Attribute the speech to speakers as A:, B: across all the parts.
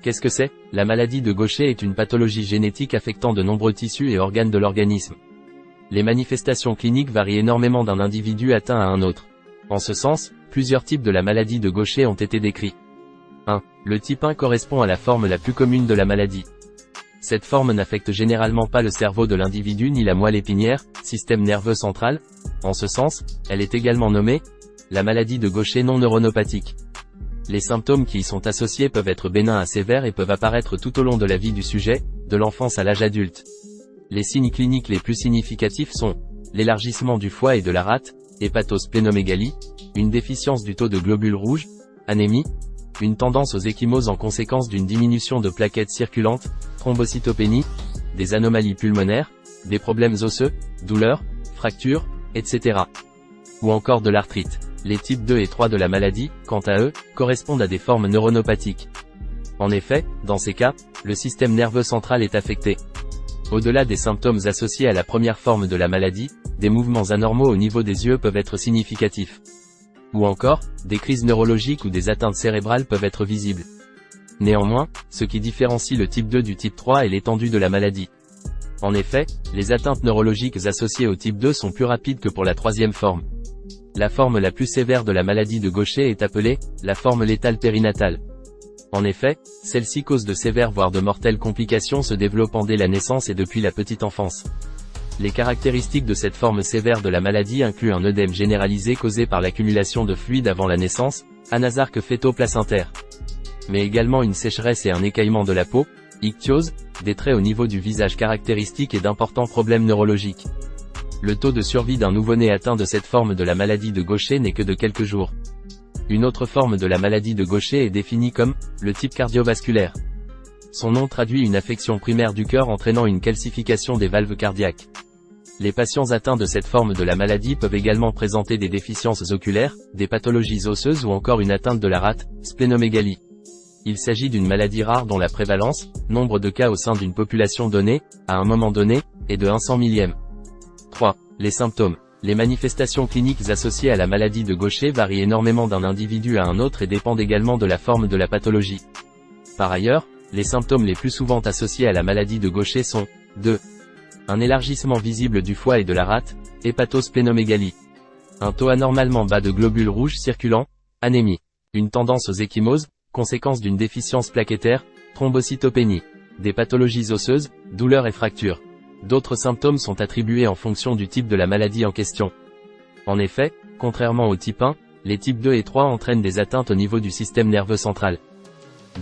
A: Qu'est-ce que c'est? La maladie de Gaucher est une pathologie génétique affectant de nombreux tissus et organes de l'organisme. Les manifestations cliniques varient énormément d'un individu atteint à un autre. En ce sens, plusieurs types de la maladie de Gaucher ont été décrits. 1. Le type 1 correspond à la forme la plus commune de la maladie. Cette forme n'affecte généralement pas le cerveau de l'individu ni la moelle épinière, système nerveux central. En ce sens, elle est également nommée la maladie de Gaucher non neuronopathique. Les symptômes qui y sont associés peuvent être bénins à sévères et peuvent apparaître tout au long de la vie du sujet, de l'enfance à l'âge adulte. Les signes cliniques les plus significatifs sont l'élargissement du foie et de la rate, hépatosplénomégalie, une déficience du taux de globules rouges, anémie, une tendance aux ecchymoses en conséquence d'une diminution de plaquettes circulantes, thrombocytopénie, des anomalies pulmonaires, des problèmes osseux, douleurs, fractures, etc. Ou encore de l'arthrite. Les types 2 et 3 de la maladie, quant à eux, correspondent à des formes neuronopathiques. En effet, dans ces cas, le système nerveux central est affecté. Au-delà des symptômes associés à la première forme de la maladie, des mouvements anormaux au niveau des yeux peuvent être significatifs. Ou encore, des crises neurologiques ou des atteintes cérébrales peuvent être visibles. Néanmoins, ce qui différencie le type 2 du type 3 est l'étendue de la maladie. En effet, les atteintes neurologiques associées au type 2 sont plus rapides que pour la troisième forme. La forme la plus sévère de la maladie de Gaucher est appelée la forme létale périnatale. En effet, celle-ci cause de sévères voire de mortelles complications se développant dès la naissance et depuis la petite enfance. Les caractéristiques de cette forme sévère de la maladie incluent un œdème généralisé causé par l'accumulation de fluide avant la naissance, anasarque fœto-placentaire. Mais également une sécheresse et un écaillement de la peau, ichthyose, des traits au niveau du visage caractéristiques et d'importants problèmes neurologiques. Le taux de survie d'un nouveau-né atteint de cette forme de la maladie de Gaucher n'est que de quelques jours. Une autre forme de la maladie de Gaucher est définie comme le type cardiovasculaire. Son nom traduit une affection primaire du cœur entraînant une calcification des valves cardiaques. Les patients atteints de cette forme de la maladie peuvent également présenter des déficiences oculaires, des pathologies osseuses ou encore une atteinte de la rate, splénomégalie. Il s'agit d'une maladie rare dont la prévalence, nombre de cas au sein d'une population donnée, à un moment donné, est de 1/100 000. 3. Les symptômes. Les manifestations cliniques associées à la maladie de Gaucher varient énormément d'un individu à un autre et dépendent également de la forme de la pathologie. Par ailleurs, les symptômes les plus souvent associés à la maladie de Gaucher sont 2. Un élargissement visible du foie et de la rate, hépatosplénomégalie. Un taux anormalement bas de globules rouges circulants, anémie. Une tendance aux ecchymoses, conséquence d'une déficience plaquettaire, thrombocytopénie. Des pathologies osseuses, douleurs et fractures. D'autres symptômes sont attribués en fonction du type de la maladie en question. En effet, contrairement au type 1, les types 2 et 3 entraînent des atteintes au niveau du système nerveux central.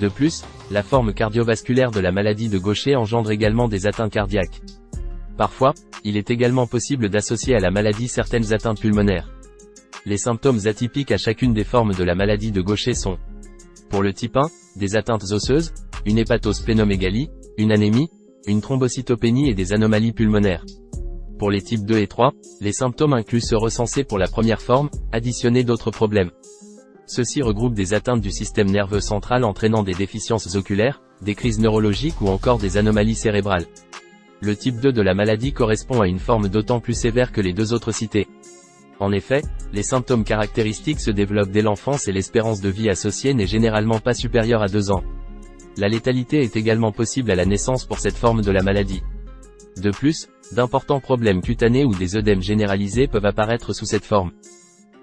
A: De plus, la forme cardiovasculaire de la maladie de Gaucher engendre également des atteintes cardiaques. Parfois, il est également possible d'associer à la maladie certaines atteintes pulmonaires. Les symptômes atypiques à chacune des formes de la maladie de Gaucher sont: pour le type 1, des atteintes osseuses, une hépatosplénomégalie, une anémie, une thrombocytopénie et des anomalies pulmonaires. Pour les types 2 et 3, les symptômes incluent ceux recensés pour la première forme, additionnés d'autres problèmes. Ceux-ci regroupent des atteintes du système nerveux central entraînant des déficiences oculaires, des crises neurologiques ou encore des anomalies cérébrales. Le type 2 de la maladie correspond à une forme d'autant plus sévère que les deux autres cités. En effet, les symptômes caractéristiques se développent dès l'enfance et l'espérance de vie associée n'est généralement pas supérieure à 2 ans. La létalité est également possible à la naissance pour cette forme de la maladie. De plus, d'importants problèmes cutanés ou des œdèmes généralisés peuvent apparaître sous cette forme.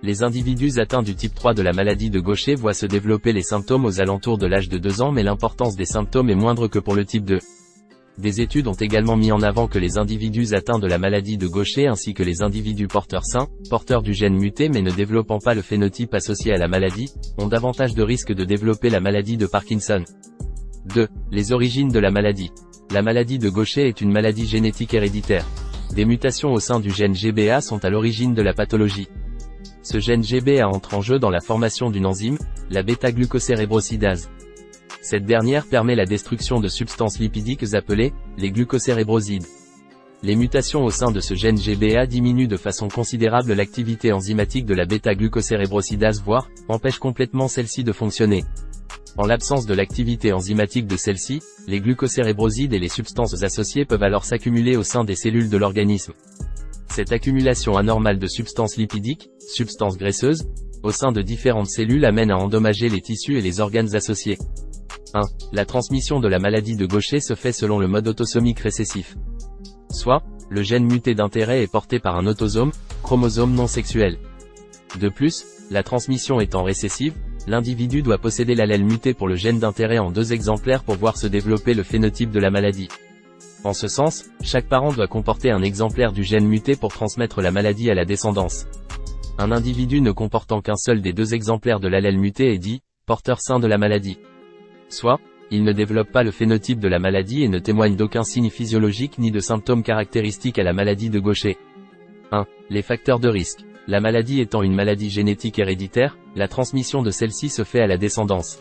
A: Les individus atteints du type 3 de la maladie de Gaucher voient se développer les symptômes aux alentours de l'âge de 2 ans mais l'importance des symptômes est moindre que pour le type 2. Des études ont également mis en avant que les individus atteints de la maladie de Gaucher ainsi que les individus porteurs sains, porteurs du gène muté mais ne développant pas le phénotype associé à la maladie, ont davantage de risques de développer la maladie de Parkinson. 2. Les origines de la maladie. La maladie de Gaucher est une maladie génétique héréditaire. Des mutations au sein du gène GBA sont à l'origine de la pathologie. Ce gène GBA entre en jeu dans la formation d'une enzyme, la bêta-glucosérébrosidase. Cette dernière permet la destruction de substances lipidiques appelées les glucosérébrozides. Les mutations au sein de ce gène GBA diminuent de façon considérable l'activité enzymatique de la bêta-glucosérébrosidase voire empêchent complètement celle-ci de fonctionner. En l'absence de l'activité enzymatique de celle-ci, les glucosérébrosides et les substances associées peuvent alors s'accumuler au sein des cellules de l'organisme. Cette accumulation anormale de substances lipidiques, substances graisseuses, au sein de différentes cellules amène à endommager les tissus et les organes associés. 1. La transmission de la maladie de Gaucher se fait selon le mode autosomique récessif. Soit, le gène muté d'intérêt est porté par un autosome, chromosome non sexuel. De plus, la transmission étant récessive, l'individu doit posséder l'allèle muté pour le gène d'intérêt en 2 exemplaires pour voir se développer le phénotype de la maladie. En ce sens, chaque parent doit comporter un exemplaire du gène muté pour transmettre la maladie à la descendance. Un individu ne comportant qu'un seul des 2 exemplaires de l'allèle muté est dit « porteur sain de la maladie ». Soit, il ne développe pas le phénotype de la maladie et ne témoigne d'aucun signe physiologique ni de symptômes caractéristiques à la maladie de Gaucher. 1. Les facteurs de risque. La maladie étant une maladie génétique héréditaire, la transmission de celle-ci se fait à la descendance.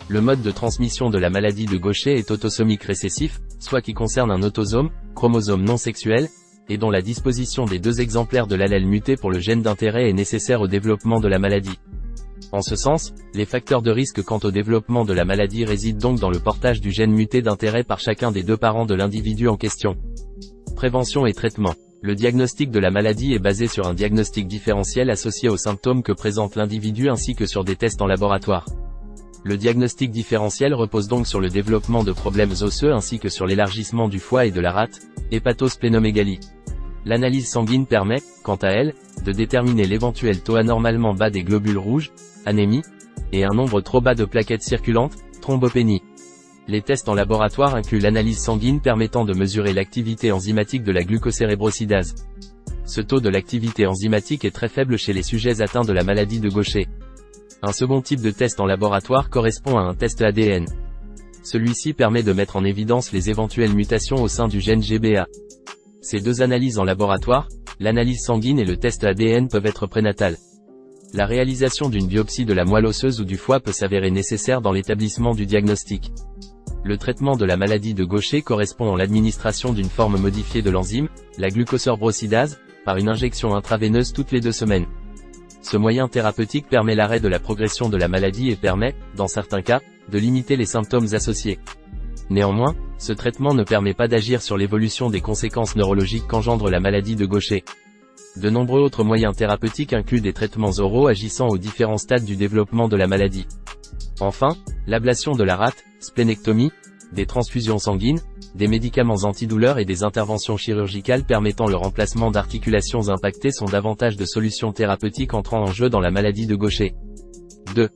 A: Le mode de transmission de la maladie de Gaucher est autosomique récessif, soit qui concerne un autosome, chromosome non sexuel, et dont la disposition des 2 exemplaires de l'allèle muté pour le gène d'intérêt est nécessaire au développement de la maladie. En ce sens, les facteurs de risque quant au développement de la maladie résident donc dans le portage du gène muté d'intérêt par chacun des 2 parents de l'individu en question. Prévention et traitement. Le diagnostic de la maladie est basé sur un diagnostic différentiel associé aux symptômes que présente l'individu ainsi que sur des tests en laboratoire. Le diagnostic différentiel repose donc sur le développement de problèmes osseux ainsi que sur l'élargissement du foie et de la rate, hépatosplénomégalie. L'analyse sanguine permet, quant à elle, de déterminer l'éventuel taux anormalement bas des globules rouges, anémie, et un nombre trop bas de plaquettes circulantes, thrombopénie. Les tests en laboratoire incluent l'analyse sanguine permettant de mesurer l'activité enzymatique de la glucocérébrosidase. Ce taux de l'activité enzymatique est très faible chez les sujets atteints de la maladie de Gaucher. Un second type de test en laboratoire correspond à un test ADN. Celui-ci permet de mettre en évidence les éventuelles mutations au sein du gène GBA. Ces 2 analyses en laboratoire, l'analyse sanguine et le test ADN peuvent être prénatales. La réalisation d'une biopsie de la moelle osseuse ou du foie peut s'avérer nécessaire dans l'établissement du diagnostic. Le traitement de la maladie de Gaucher correspond à l'administration d'une forme modifiée de l'enzyme, la glucosérébrosidase, par une injection intraveineuse toutes les 2 semaines. Ce moyen thérapeutique permet l'arrêt de la progression de la maladie et permet, dans certains cas, de limiter les symptômes associés. Néanmoins, ce traitement ne permet pas d'agir sur l'évolution des conséquences neurologiques qu'engendre la maladie de Gaucher. De nombreux autres moyens thérapeutiques incluent des traitements oraux agissant aux différents stades du développement de la maladie. Enfin, l'ablation de la rate, splénectomie, des transfusions sanguines, des médicaments antidouleurs et des interventions chirurgicales permettant le remplacement d'articulations impactées sont davantage de solutions thérapeutiques entrant en jeu dans la maladie de Gaucher. 2.